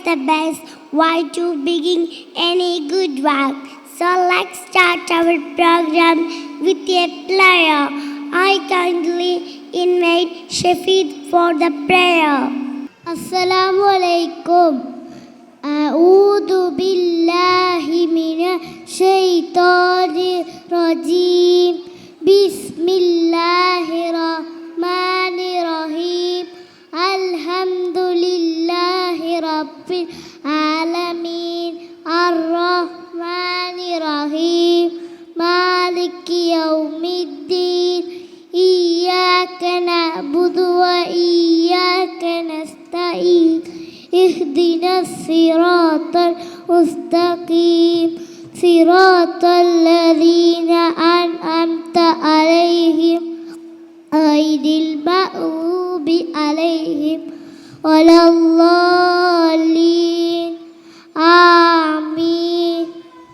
the best way to begin any good work. So let's start our program with a prayer. I kindly invite Shafiq for the prayer. Assalamu alaikum. أعوذ بالله من الشيطان الرجيم. بسم الله الرحمن الرحيم. الحمد لله رب العالمين الرحمن الرحيم مالك يوم الدين إياك نعبد وإياك نستعين اهدنا الصراط المستقيم صراط الذين أنعمت عليهم غير المغضوب عليهم ولا الله